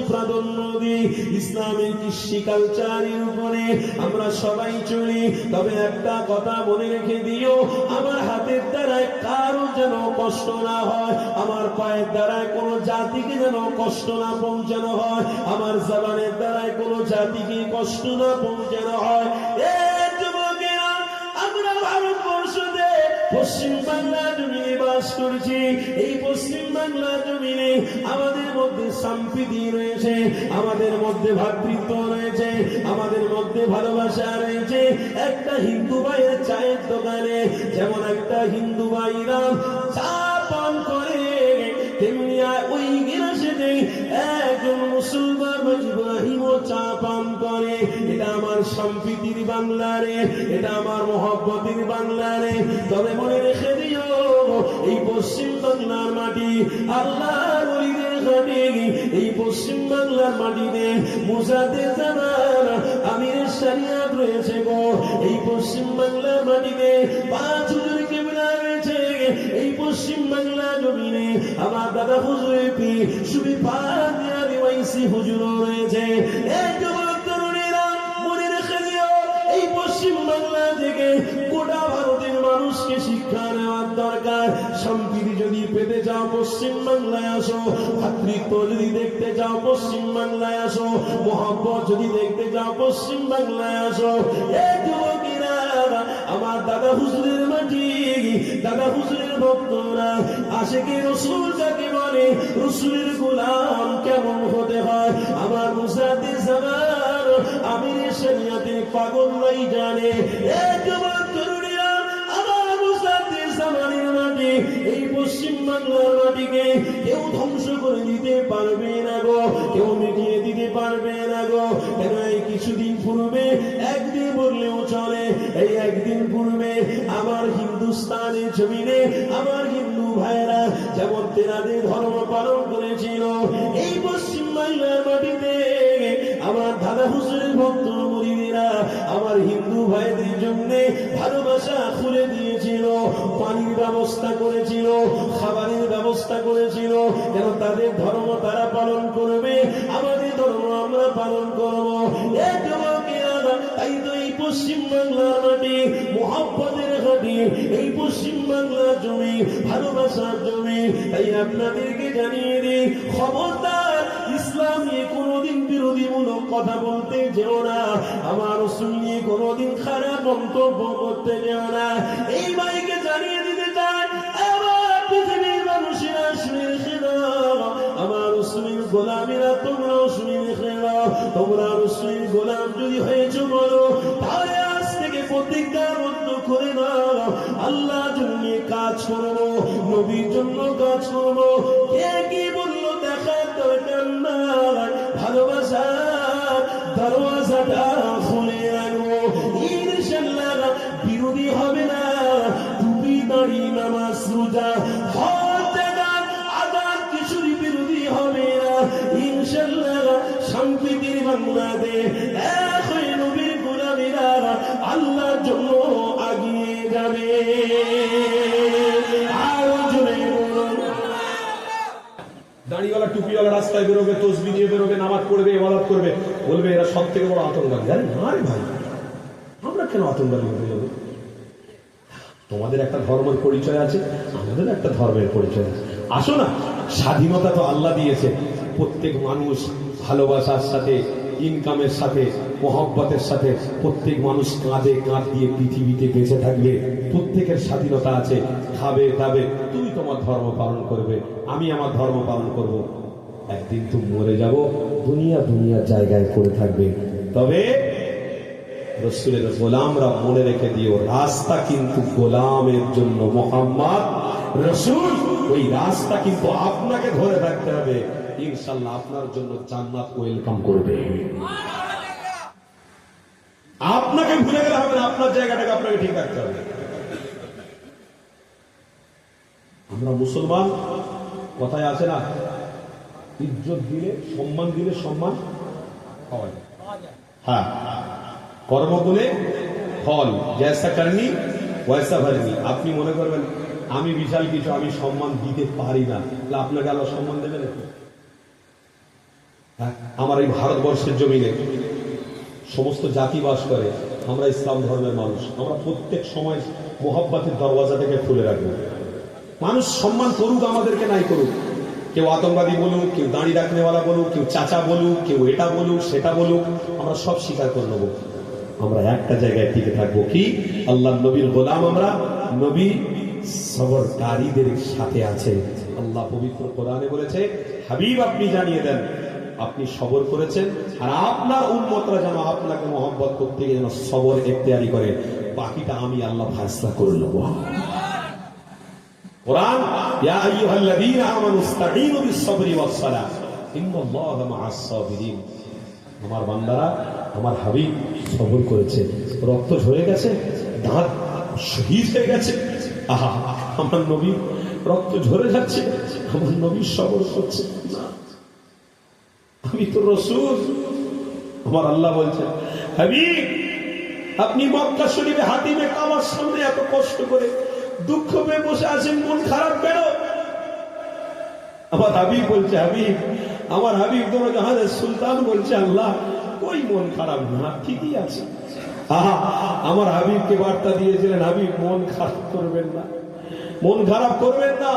প্রাধান্য দিই, ইসলামের কৃষি কালচারের উপরে আমরা সবাই চলি। তবে একটা কথা মনে রেখে দিও, আমার হাতের দ্বারায় কারো যেন কষ্ট না হয়, আমার পায়ের দ্বারায় কোনো জাতিকে যেন কষ্ট না পৌঁছানো হয়, আমার জবানের দ্বারায় কোনো জাতিকে কষ্ট না পৌঁছানো হয়। আমরা ভারতবর্ষে পশ্চিম বাংলা জমিনে বাস করছি। এই পশ্চিম বাংলা জমিনে আমাদের মধ্যে সম্প্রীতি রয়েছে, আমাদের মধ্যে ভ্রাতৃত্ব রয়েছে, আমাদের মধ্যে ভালোবাসা রয়েছে। একটা হিন্দু ভাইয়ের চায়ের দোকানে যেমন একটা হিন্দু ভাইরা চা পান করে, তেমনি ওই গিলাসে একজন মুসলমান ইব্রাহিমও চা পান করে। এটা আমার সম্প্রীতির বাংলা রে, এটা আমার মহব্বতের বাংলা রে। তবে মনে রেখে দিও, এই পশ্চিম বাংলার মাটি আল্লাহর ওলিদের ঘাটি, এই পশ্চিম বাংলার মাটিতে মুজাদ্দিদ জামান আমিরের শরিয়াত রয়েছে গো। এই পশ্চিম বাংলার মাটিতে 5 হুজুর কিবলা রয়েছে। এই পশ্চিম বাংলা জমিনে আমার দাদা হুজুরের পীর সুফি ফাদিয়া রিওয়াইসি হুজুর রয়েছে। এই যুবক তরুণীরা মনে রেখে দিও, এই পশ্চিম বাংলা থেকে গোটা ভারতের মানুষকে শিক্ষা নেওয়ার দরকার। সম্প্রীতি যদি পেতে চাও পশ্চিম বাংলায় আসো, ভাতৃত্ব যদি দেখতে চাও পশ্চিম বাংলায় আসো, মহব্বত যদি দেখতে চাও পশ্চিম বাংলায় আসো। এই যুবকেরা আমার দাদা হুজুরের মাটি, দাদা হুজুরের ভক্তরা আশিকে রাসূল যাকে বলে, রাসূলের গোলাম কেমন হতে হয় আমার মুজাদ্দিদ জামান আমিরের শরিয়াতে পাগলরাই জানে। এই যুবক তরুণীরা আমার মুজাদ্দিদ জামানের মাটি, এই পশ্চিম বাংলার মাটিকে কেউ ধ্বংস করে দিতে পারবে না গো, কেউ মিটিয়ে দিতে পারবে না গো। কেন এই কিছুদিন পূর্বে, একদিন বললেও চলে, এই একদিন পূর্বে আমার হিন্দুস্তানের জমিনে আমার হিন্দু ভাইরা যেমন তেনাদের ধর্ম পালন করেছিল, এই পশ্চিম বাংলার মাটিতে আমার দাদা হুজুরের ভক্ত মুরিদেরা আমার হিন্দু ভাইদের জন্য ভালোবাসা খুলে দিয়েছিল, পানির ব্যবস্থা করেছিল, খাবারের ব্যবস্থা করেছিল। কেন তাদের ধর্ম তারা পালন করবে, আমাদের ধর্ম আমরা পালন করবো। তাই তো এই পশ্চিম বাংলার মাটি মহব্বতের ঘাটি, এই পশ্চিম বাংলার জমি ভালোবাসার জমি। তাই আপনাদেরকে জানিয়ে দিই, খবরদার ইসলাম নিয়ে কোনোদিন বিরোধীমূলক কথা বলতে যেও না, আমার রাসূল নিয়ে কোনোদিন খারাপ মন্তব্য করতে যেও না। এই ভাইকে জানিয়ে দিতে চাই, আমার পৃথিবীর মানুষেরা শুনে রেখে দাও, আমার রাসূলের গোলামীরা তোমরাও শুনে রেখে দাও। তোমরা রাসূলের গোলাম যদি হয়েছো বলো, তাহলে আজ থেকে প্রতিজ্ঞাবদ্ধ করে নাও, আল্লাহর জন্য কাজ করবো, নবীর জন্য কাজ করবো। কে কি বললো দেখার দরকার নাই, ভালোবাসার দরওয়াজাটা খুলে রাখবো। ইনশাআল্লাহ বিরোধী হবে না, টুপি দাড়ি নামাজ রোজা হজ জাকাত আযান কিছুরই বিরোধী হবে না। ইনশাআল্লাহ সম্প্রীতির বাংলাদেশ এক হয়ে নবীর গোলামীরা আল্লাহর জন্য এগিয়ে যাবে। দাড়িওয়ালা টুপিওয়ালা রাস্তায় বেরোবে, তসবিহ নিয়ে বেরোবে, নামাজ পড়বে, ইবাদত করবে, বলবে এরা সব থেকে বড় আতঙ্কবাদী। আরে না রে ভাই, আমরা কেন আতঙ্কবাদী হতে যাবো? তোমাদের একটা ধর্মের পরিচয় আছে, আমাদের একটা ধর্মের পরিচয় আছে। আসো না, স্বাধীনতা তো আল্লাহ দিয়েছে। প্রত্যেক মানুষ ভালোবাসার সাথে, ইনকামের সাথে, মহব্বতের সাথে প্রত্যেক মানুষ কাঁধে কাঁধ দিয়ে পৃথিবীতে বেঁচে থাকবে। প্রত্যেকের স্বাধীনতা আছে, খাবে দাবে। তুমি তোমার ধর্ম পালন করবে, আমি আমার ধর্ম পালন করব। একদিন তো মরে যাব, দুনিয়া দুনিয়ার জায়গায় পড়ে থাকবে। তবে রাসূলের গোলামরা মনে রেখে দিও, রাস্তা কিন্তু গোলামের জন্য, মুহাম্মদ রাসূল, ওই রাস্তা কিন্তু আপনাকে ধরে থাকতে হবে। ইনশাআল্লাহ আপনার জন্য জান্নাত ওয়েলকাম করবে। আপনাকে ভুলে গেলে হবে না, আপনার জায়গাটাকে আপনাকে ঠিক রাখতে হবে। আমরা মুসলমান, কথায় আছে না, ইজ্জত দিলে, সম্মান দিলে সম্মান পাওয়া যায়। হ্যাঁ, কর্ম গুণে ফল, জৈসা করনি ওয়সা ভরনি। আপনি মনে করবেন আমি বিশাল কিছু, আমি সম্মান দিতে পারি না, তাহলে আপনাকে আল্লাহ সম্মান দেবে নাকি? হ্যাঁ, আমার এই ভারতবর্ষের জমিনে সমস্ত জাতি বাস করে, আমরা ইসলাম ধর্মের মানুষ, আমরা প্রত্যেক সময় মোহাব্বতের দরওয়াজা থেকে খুলে রাখবো। মানুষ সম্মান করুক আমাদেরকে নাই করুক, কেউ আতঙ্কবাদী বলুক, কেউ দাঁড়ি রাখনেওয়ালা বলুক, কেউ চাচা বলুক, কেউ এটা বলুক সেটা বলুক, আমরা সব স্বীকার করে নেবো। আমরা একটা জায়গায় টিকে থাকবো, কি? আল্লাহ নবীর গোলাম আমরা, নবী সবরকারীদের সাথে আছে। আল্লাহ পবিত্র কোরআনে বলেছে, হাবিব আপনি জানিয়ে দেন আপনি সবর করেছেন, আর আপনার উম্মতরা যেন আপনাকে মহব্বত করতে গিয়ে যেন সবর ইখতিয়ারি করে, বাকিটা আমি আল্লাহ ফায়সালা করে নেব। কোরআন, ইয়া আইয়ুহাল্লাযীনা আমানু ইসতাঈনু বিস-সাবরি ওয়াস-সালাহ ইন্নাল্লাহা মা'আস-সাবিরিন। আমার বান্দারা, আমার হাবিব সবর করেছে, রক্ত ঝরে গেছে, দাঁত শহীদ হয়ে গেছে, আহা আমার নবী রক্ত ঝরে যাচ্ছে, আমার নবী সবর করছে না, আমি তো রাসূল। আমার আল্লাহ বলছেন, হাবিব আপনি মক্কা শরীফে হাতিমে কাবার সামনে এত কষ্ট করে দুঃখ পেয়ে বসে আছেন, মন খারাপ কেন? আমার হাবিব বলছে, হাবিব আমার হাবিব তোমার জাহানের সুলতান বলছে, আল্লাহ ওই মন খারাপ না, ঠিকই আছে। আহা আমার হাবিবকে বার্তা দিয়েছিলেন, হাবিব মন খারাপ করবেন না, মন খারাপ করবেন না।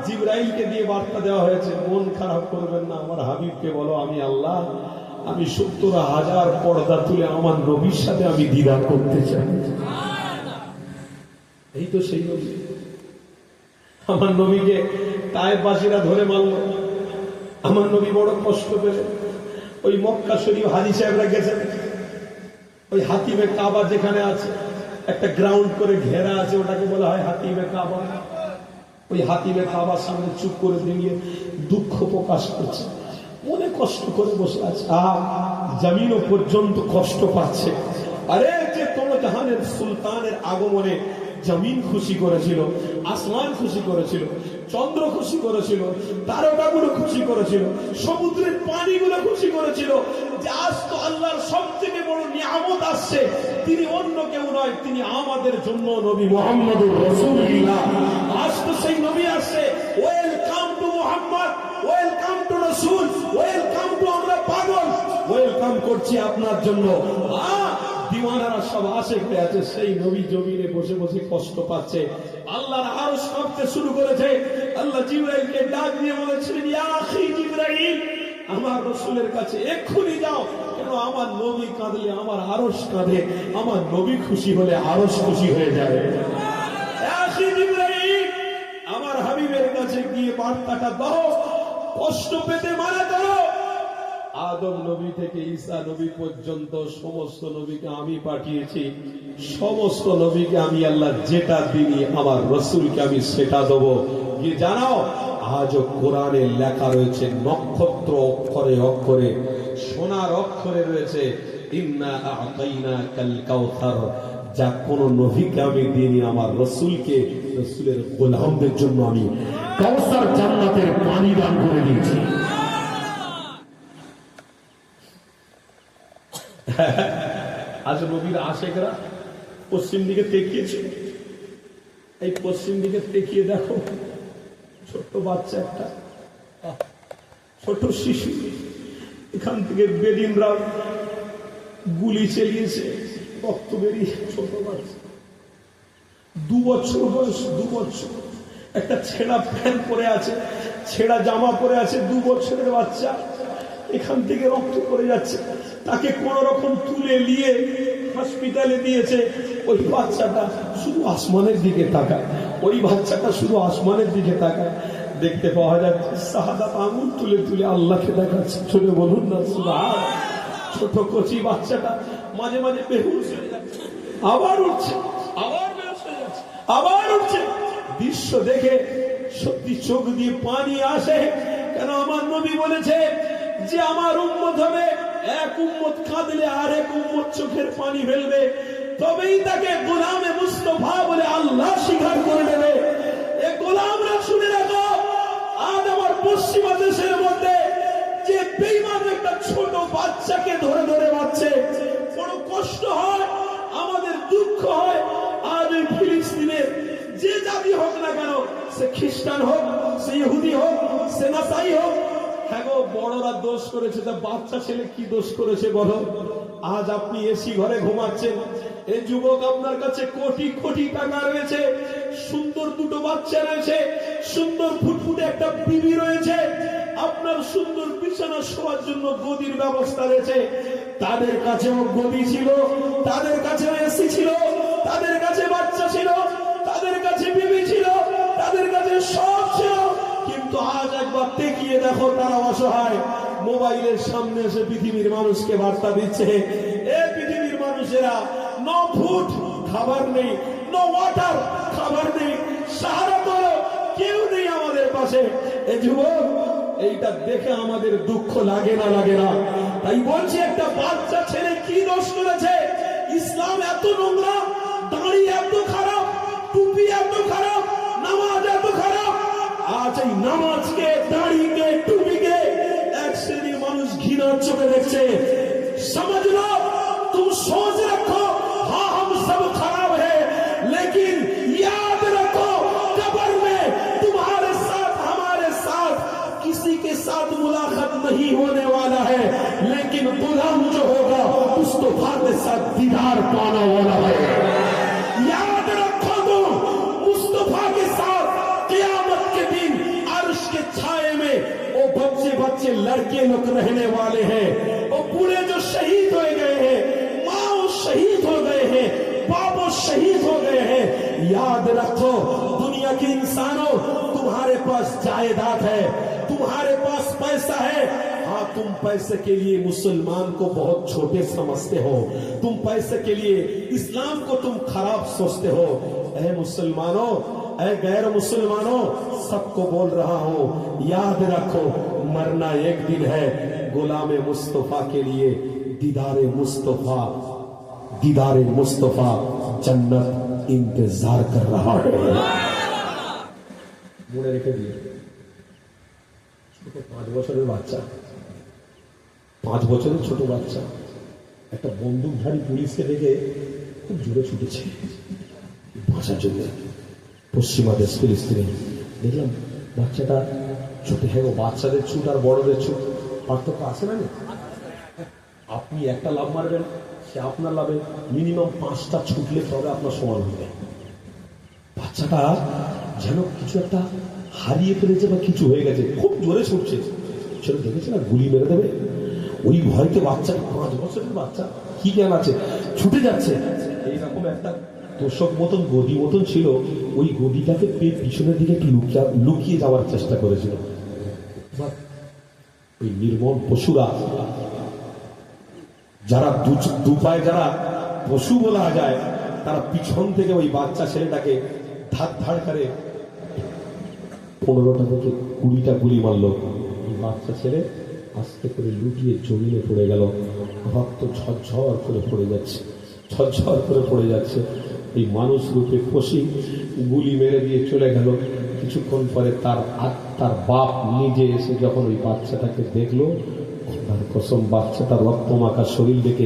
জিবরাইলকে দিয়ে বার্তা দেওয়া হয়েছে, মন খারাপ করবেন না। আমার হাবিবকে বলো, আমি আল্লাহ, আমি ৭০,০০০ পর্দা তুলে আমার নবীর সাথে আমি দিদার করতে চাই। এই তো সেই নবী। আমার নবীকে তায়েফবাসীরা ধরে মারল, আমার নবী বড় কষ্ট পেলে। ওই মক্কা শরীফ হাজী সাহেবরা গেছেন, ওই হাতিমে কাবা যেখানে আছে, একটা গ্রাউন্ড করে ঘেরা আছে, ওটাকে বলা হয় হাতিমে কাবা। ওই হাতিমে কাবার সামনে চুপ করে দাঁড়িয়ে দুঃখ প্রকাশ করছে, মনে কষ্ট করে বসে আছে। জমিনও পর্যন্ত কষ্ট পাচ্ছে। আরে যে তোমার জাহানের সুলতানের আগমনে জমিন খুশি করেছিল, আসমান খুশি করেছিল, চন্দ্র খুশি করেছিল, তারকাগুলো খুশি করেছিল, সমুদ্রের পানিগুলো খুশি করেছিল, যে আজ তো আল্লাহর সব থেকে বড় নিয়ামত আসছে, তিনি অন্য কেউ নয়, তিনি আমাদের জন্য নবী মুহাম্মদুর রাসূলুল্লাহ। আজ তো সেই নবী আসছে। Welcome to Muhammad, welcome to রাসূল, ওয়েলকাম টু আমরা পাগল, ওয়েলকাম করছি আপনার জন্য। দিওয়ানারা সব আশেক হয়ে আছে, সেই নবী জমিনে বসে বসে কষ্ট পাচ্ছে। আল্লাহর আরশ কাঁপতে শুরু করেছে। আল্লাহ জিবরাইলকে ডাক দিয়ে বলেছিলেন, ইয়া আখি জিবরাইল, আমার রাসূলের কাছে এক্ষুনি যাও, কেন আমার নবী কাঁদলে আমার আরশ কাঁদে, আমার নবী খুশি হলে আরশ খুশি হয়ে যাবে। ইয়া আখি জিবরাইল, আমার হাবিবের কাছে গিয়ে বার্তাটা দাও, কষ্ট পেতে মানা করো। আদম নবী থেকে ঈসা নবী পর্যন্ত সমস্ত নবীকে আমি পাঠিয়েছি, সমস্ত নবীকে আমি আল্লাহ যেটা দিই আমার রাসূলকে আমি সেটা দেবো। গিয়ে জানাও, আজও কোরআনে লেখা রয়েছে নক্ষত্র অক্ষরে অক্ষরে, সোনার অক্ষরে রয়েছে, ইন্না আ'তাইনাকাল কাউসার, যা কোন নবীকে আমি দিইনি, আমার রাসূলকে, রাসূলের গোলামদের জন্য আমি কাউসার জান্নাতের পানি দান করে দিয়েছি। আজ নবীর আশেকরা পশ্চিম দিকে তাকিয়েছে, এই পশ্চিম দিকে তাকিয়ে দেখো, ছোট্ট বাচ্চা একটা, ছোট শিশু, এখান থেকে বেদিনরা গুলি চালিয়েছে, রক্ত বেরিয়ে, ছোট বাচ্চা, 2 বছর বয়স, 2 বছর, একটা ছেঁড়া প্যান্ট পরে আছে, ছেঁড়া জামা পরে আছে, 2 বছরের বাচ্চা, এখান থেকে রক্ত পড়ে যাচ্ছে, তাকে কোন রকম তুলে নিয়ে হসপিটালে দিয়েছে। ওই বাচ্চাটা শুধু আসমানের দিকে তাকায়, ওই বাচ্চাটা শুধু আসমানের দিকে তাকায়। দেখতে পাওয়া যাচ্ছে শাহাদাত আঙুল তুলে তুলে আল্লাহকে দেখাচ্ছে। চলে বলুন না সুবহান। ছোট কচি বাচ্চাটা মাঝে মাঝে বেহুশ হয়ে যাচ্ছে, আবার উঠছে, আবার বেহুশ হয়ে যাচ্ছে, আবার উঠছে। দৃশ্য দেখে সত্যি চোখ দিয়ে পানি আসে। কেন? আমার নবী বলেছে যে আমার উম্মত হবে, এক উম্মত কাঁদলে আর এক উম্মত চোখের পানি ফেলবে, তবেই তাকে গোলামে মুস্তাফা বলে আল্লাহ স্বীকার করে নেবে। এ গোলামরা শুনে রাখো, আজ আমার পশ্চিমা দেশের মধ্যে যে বেঈমান একটা ছোট বাচ্চাকে ধরে ধরে মারছে, বড় কষ্ট হয়, আমাদের দুঃখ হয়। আজ ওই ফিলিস্তিনের যে জাতি হোক না কেন, সে খ্রিস্টান হোক, সে ইহুদি হোক, সে নাসাই হোক, হ্যাঁ গো, বড়রা দোষ করেছে, তা বাচ্চা ছেলে কি দোষ করেছে বলো? আজ আপনি এসি ঘরে ঘুমাচ্ছেন, এই যুবক আপনার কাছে কোটি কোটি টাকা রয়েছে, সুন্দর দুটো বাচ্চা রয়েছে, সুন্দর ফুটফুটে একটা বিবি রয়েছে, আপনার সুন্দর বিছানা শোয়ার জন্য গদির ব্যবস্থা রয়েছে। তাদের কাছেও গদি ছিল, তাদের কাছেও এসি ছিল, তাদের কাছে বাচ্চা ছিল, তাদের কাছে বিবি ছিল, তাদের কাছে সব ছিল, কিন্তু আজ একবার তাকিয়ে দেখো তারা অসহায়। মোবাইলের সামনে এসে পৃথিবীর মানুষকে বার্তা দিচ্ছে, এ পৃথিবীর মানুষেরা, নো ফুড খাবার নেই, নো ওয়াটার খাবার নেই, সাহারা করো কেউ নেই আমাদের পাশে। এ যুবক, এইটা দেখে আমাদের দুঃখ লাগে না? লাগে না? তাই বলছি, একটা বাচ্চা ছেলে কি দোষ করেছে? ইসলাম এত নোংরা, দাড়ি এত খারাপ, টুপি এত খারাপ, নামাজ এত খারাপ। আজ এই নামাজকে, দাড়িকে, টুপিকে এক শ্রেণীর মানুষ ঘৃণার চোখে দেখছে। समझ लो, तुम सोच रखो हाँ हम सब खराब है, लेकिन याद रखो कब्र में तुम्हारे साथ हमारे साथ किसी के साथ मुलाकात नहीं होने वाला है, लेकिन गुलाम जो होगा मुस्तफा के साथ दीदार पाने वाला है। याद रखो तुम, मुस्तफा के साथ क़यामत के दिन अर्श के छाए में वो बच्चे बच्चे लड़के लोग रहने वाले हैं, वो बूढ़े जो शहीद हो गए हैं, माँ शहीद हो गए हैं, बाप शहीद हो गए हैं। याद रखो दुनिया के इंसानों, तुम्हारे पास जायदाद है, तुम्हारे पास पैसा है, हाँ तुम पैसे के लिए मुसलमान को बहुत छोटे समझते हो, तुम पैसे के लिए इस्लाम को तुम खराब सोचते हो। ऐ मुसलमानों, ऐ गैर मुसलमानों, सबको बोल रहा हूँ, याद रखो मरना एक दिन है, गुलाम मुस्तफा के लिए दीदारे मुस्तफा, दीदारे मुस्तफा जन्नत इंतजार कर रहा है। মনে রেখে দিয়ে, ছোট 5 বছরের বাচ্চা, 5 বছরের ছোট বাচ্চা একটা বন্দুকধারী পুলিশকে দেখে খুব জোরে ছুটেছে বাঁচার জন্য। পশ্চিমা দেশ ফিলিস্তিনে দেখলাম বাচ্চাটা ছুটে। হ্যাঁ, বাচ্চাদের ছুট আর বড়দের ছুট পার্থক্য আছে না? আপনি একটা লাভ মারবেন, সে আপনার লাভে মিনিমাম 5টা ছুটলে তবে আপনার সমান হবে। বাচ্চাটা যেন কিছু একটা হারিয়ে ফেলেছে বা কিছু হয়ে গেছে, খুব জোরে ছুটছে। সেটা দেখেছে না, গুলি মেরে দেবে, ওই ভয়তে বাচ্চা, 5 বছরের বাচ্চা, কি জ্ঞান আছে, ছুটে যাচ্ছে। এইরকম একটা তোষক মতন গদি মতন ছিল, ওই গদিটাকে পিছনের দিকে একটু লুকিয়ে যাওয়ার চেষ্টা করেছিল। ওই নির্মম পশুরা, যারা দু পায়ে যারা পশু বলা যায়, তারা পিছন থেকে ওই বাচ্চা ছেলেটাকে ধার করে 15টা থেকে 20টা গুলি মারল। এই বাচ্চা ছেলে আস্তে করে লুটিয়ে জমিনে পড়ে গেল, রক্ত ঝরঝর করে পড়ে যাচ্ছে, ঝরঝর করে পড়ে যাচ্ছে। এই মানুষ রূপে পশি গুলি মেরে দিয়ে চলে গেল। কিছুক্ষণ পরে তার বাপ নিজে এসে যখন ওই বাচ্চাটাকে দেখলো, তার কসম বাচ্চাটা রক্তমাখা শরীর দেখে